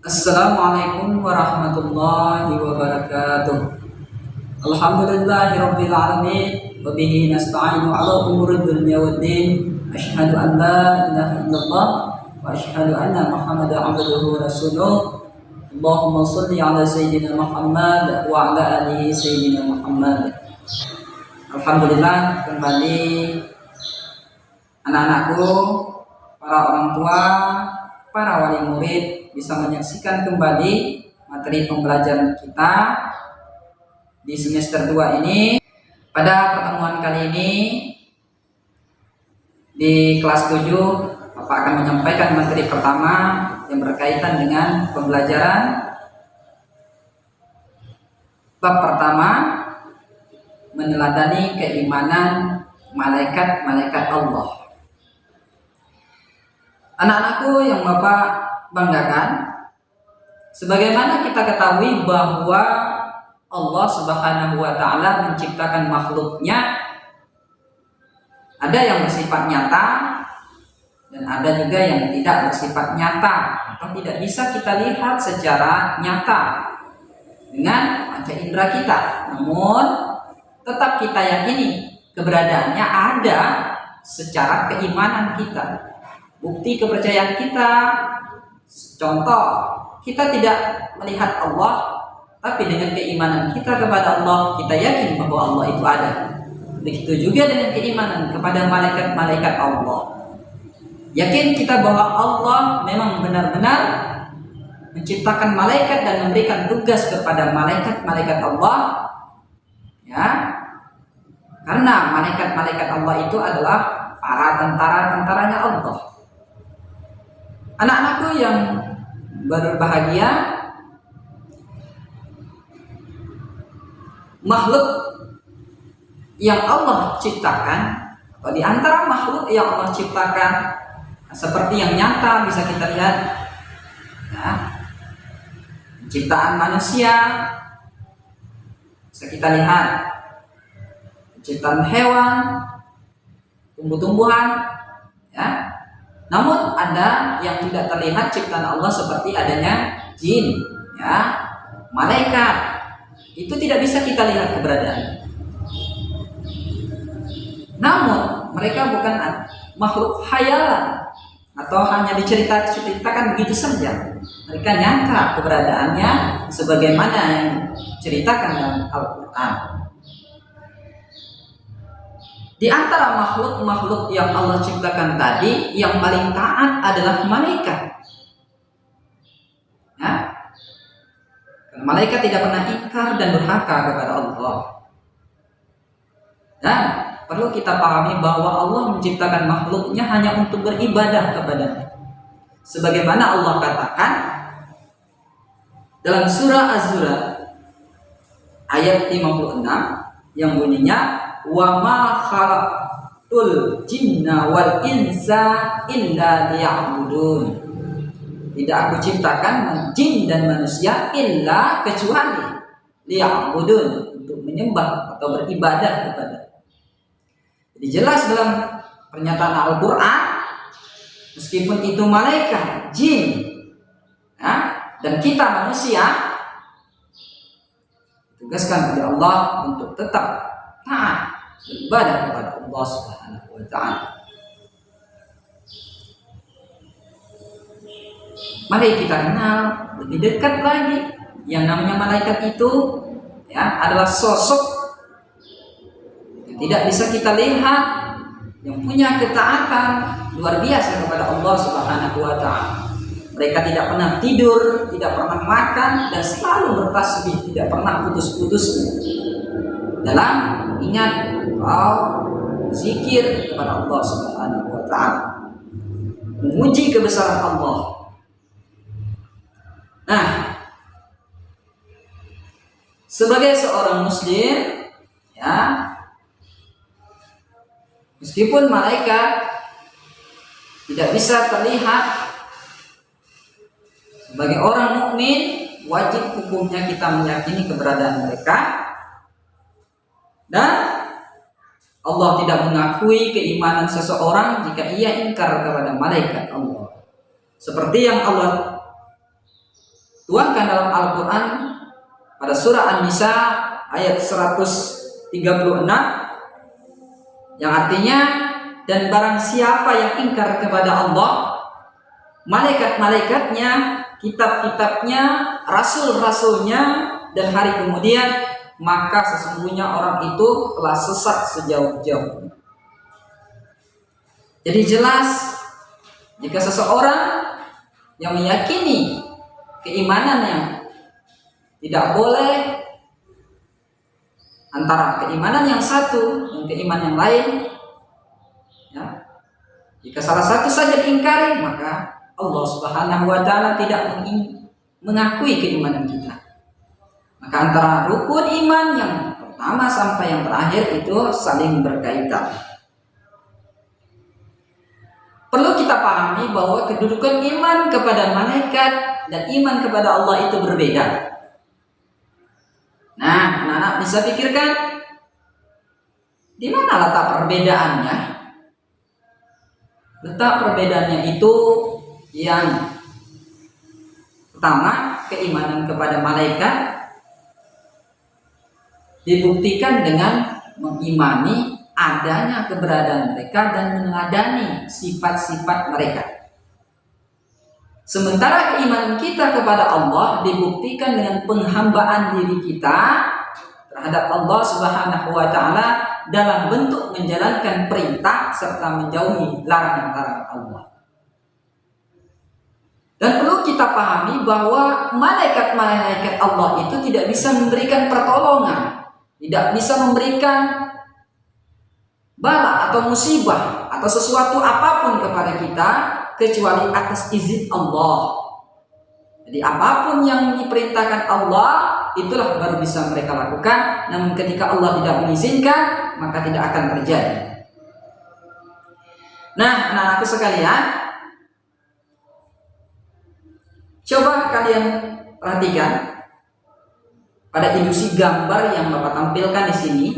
Assalamualaikum warahmatullahi wabarakatuh. Alhamdulillahirabbil alamin wa bihi nasta'inu 'ala umuri dunya waddin. Asyhadu an la ilaha illallah wa asyhadu anna Muhammadan 'abduhu wa rasuluh. Allahumma shalli 'ala sayyidina Muhammad wa 'ala alihi sayyidina Muhammad. Alhamdulillah, kembali anak-anakku, para orang tua, para wali murid bisa menyaksikan kembali materi pembelajaran kita di semester 2 ini. Pada pertemuan kali ini di kelas 7, Bapak akan menyampaikan materi pertama yang berkaitan dengan pembelajaran bab pertama, meneladani keimanan malaikat-malaikat Allah. Anak-anakku yang Bapak banggakan, sebagaimana kita ketahui bahwa Allah Subhanahu wa Ta'ala menciptakan makhluknya, ada yang bersifat nyata dan ada juga yang tidak bersifat nyata atau tidak bisa kita lihat secara nyata dengan panca indera kita, namun tetap kita yakini keberadaannya ada secara keimanan kita, bukti kepercayaan kita. Contoh, kita tidak melihat Allah, tapi dengan keimanan kita kepada Allah, kita yakin bahwa Allah itu ada. Begitu juga dengan keimanan kepada malaikat-malaikat Allah. Yakin kita bahwa Allah memang benar-benar menciptakan malaikat dan memberikan tugas kepada malaikat-malaikat Allah, ya. Karena malaikat-malaikat Allah itu adalah para tentara-tentaranya Allah. Anak-anakku yang berbahagia, makhluk yang Allah ciptakan, atau di antara makhluk yang Allah ciptakan, seperti yang nyata bisa kita lihat, ya, ciptaan manusia bisa kita lihat, ciptaan hewan, tumbuh-tumbuhan, ya. Namun ada yang tidak terlihat ciptaan Allah seperti adanya jin, ya, malaikat. Itu tidak bisa kita lihat keberadaan. Namun mereka bukan makhluk khayalan atau hanya diceritakan begitu saja. Mereka nyata keberadaannya sebagaimana yang diceritakan dalam Al-Quran. Di antara makhluk-makhluk yang Allah ciptakan tadi, yang paling taat adalah malaikat. Ya? Karena malaikat tidak pernah ingkar dan durhaka kepada Allah. Dan perlu kita pahami bahwa Allah menciptakan makhluknya hanya untuk beribadah kepadanya. Sebagaimana Allah katakan dalam surah Az-Zumar ayat 56 yang bunyinya, wa ma khalaqtul jinna wal insa illa liya'budun. Tidak aku ciptakan jin dan manusia illa kecuali liya'budun, untuk menyembah atau beribadah kepada. Jadi jelas dalam pernyataan Al-Quran, meskipun itu malaikat, jin, ya, dan kita manusia, ditugaskan oleh Allah untuk tetap taat beribadah kepada Allah Subhanahu wa Ta'ala. Mari kita kenal lebih dekat lagi yang namanya malaikat itu, ya, adalah sosok yang tidak bisa kita lihat, yang punya ketaatan luar biasa kepada Allah Subhanahu wa Ta'ala. Mereka tidak pernah tidur, tidak pernah makan, dan selalu bertasbih, tidak pernah putus-putus dalam ingat zikir kepada Allah Subhanahu wa Ta'ala, memuji kebesaran Allah. Nah, sebagai seorang muslim, ya, meskipun malaikat tidak bisa terlihat, sebagai orang mukmin wajib hukumnya kita meyakini keberadaan mereka. Dan Allah tidak mengakui keimanan seseorang jika ia ingkar kepada malaikat Allah. Seperti yang Allah tuangkan dalam Al-Quran pada surah An-Nisa ayat 136 yang artinya, dan barang siapa yang ingkar kepada Allah, malaikat-malaikatnya, kitab-kitabnya, rasul-rasulnya, dan hari kemudian, maka sesungguhnya orang itu telah sesat sejauh-jauhnya. Jadi jelas, jika seseorang yang meyakini keimanan yang tidak boleh antara keimanan yang satu dan keimanan yang lain, ya, jika salah satu saja diingkari, maka Allah Subhanahu wa Ta'ala tidak mengakui keimanan kita. Maka antara rukun iman yang pertama sampai yang terakhir itu saling berkaitan. Perlu kita pahami bahwa kedudukan iman kepada malaikat dan iman kepada Allah itu berbeda. Nah, anak-anak bisa pikirkan di mana letak perbedaannya? Letak perbedaannya itu yang pertama, keimanan kepada malaikat dibuktikan dengan mengimani adanya keberadaan mereka dan meneladani sifat-sifat mereka. Sementara keimanan kita kepada Allah dibuktikan dengan penghambaan diri kita terhadap Allah Subhanahu wa Ta'ala dalam bentuk menjalankan perintah serta menjauhi larangan-larangan Allah. Dan perlu kita pahami bahwa malaikat-malaikat Allah itu tidak bisa memberikan pertolongan, tidak bisa memberikan bala atau musibah atau sesuatu apapun kepada kita kecuali atas izin Allah. Jadi apapun yang diperintahkan Allah, itulah baru bisa mereka lakukan. Namun ketika Allah tidak mengizinkan, maka tidak akan terjadi. Nah, anak-anakku sekalian, coba kalian perhatikan pada ilusi gambar yang Bapak tampilkan di sini.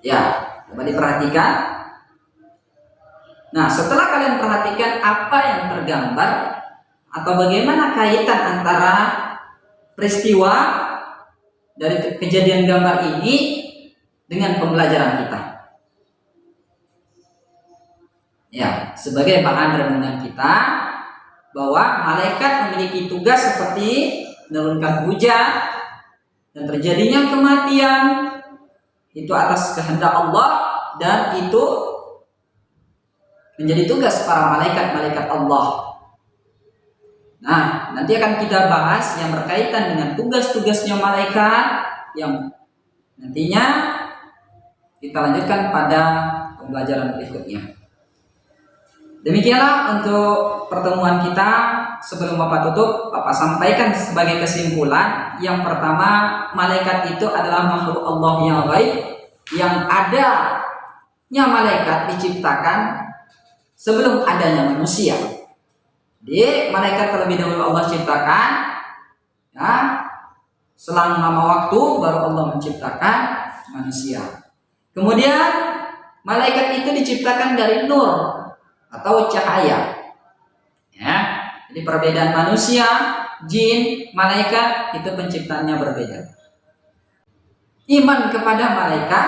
Ya, coba diperhatikan. Nah, setelah kalian perhatikan apa yang tergambar atau bagaimana kaitan antara peristiwa dari kejadian gambar ini dengan pembelajaran kita. Ya, sebagai bahan renungan kita bahwa malaikat memiliki tugas seperti menurunkan hujan dan terjadinya kematian itu atas kehendak Allah, dan itu menjadi tugas para malaikat-malaikat Allah. Nah, nanti akan kita bahas yang berkaitan dengan tugas-tugasnya malaikat yang nantinya kita lanjutkan pada pembelajaran berikutnya. Demikianlah untuk pertemuan kita. Sebelum Bapak tutup, Bapak sampaikan sebagai kesimpulan. Yang pertama, malaikat itu adalah makhluk Allah yang baik, yang adanya malaikat diciptakan sebelum adanya manusia. Jadi malaikat terlebih dahulu Allah ciptakan, ya, selang lama waktu baru Allah menciptakan manusia. Kemudian malaikat itu diciptakan dari nur atau cahaya. Ya, jadi perbedaan manusia, jin, malaikat itu penciptaannya berbeda. Iman kepada malaikat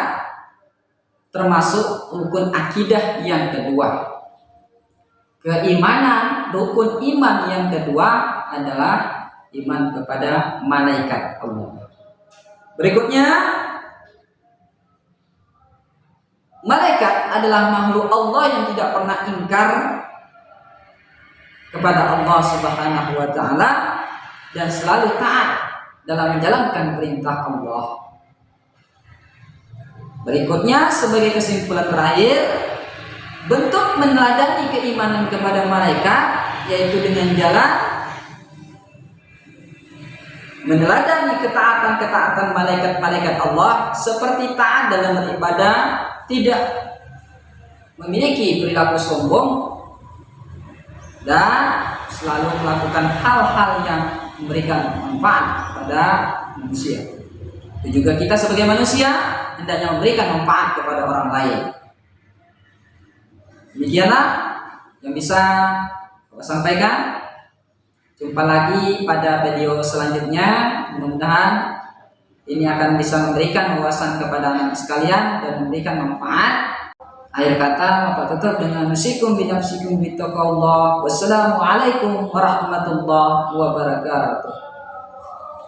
termasuk rukun akidah yang kedua. Keimanan, rukun iman yang kedua adalah iman kepada malaikat Allah. Berikutnya, malaikat adalah makhluk Allah yang tidak pernah ingkar kepada Allah Subhanahu wa Ta'ala dan selalu taat dalam menjalankan perintah Allah. Berikutnya, sebagai kesimpulan terakhir, bentuk meneladani keimanan kepada malaikat yaitu dengan jalan meneladani ketaatan-ketaatan malaikat-malaikat Allah seperti taat dalam beribadah, tidak memiliki perilaku sombong, dan selalu melakukan hal-hal yang memberikan manfaat pada manusia. Dan juga kita sebagai manusia hendaknya memberikan manfaat kepada orang lain. Demikianlah yang bisa saya sampaikan. Jumpa lagi pada video selanjutnya. Mudah-mudahan ini akan bisa memberikan wawasan kepada anak sekalian dan memberikan manfaat. Akhir kata, Bapak tutup dengan nusikum binafsikum bittaqwallah. Wassalamualaikum warahmatullahi wabarakatuh.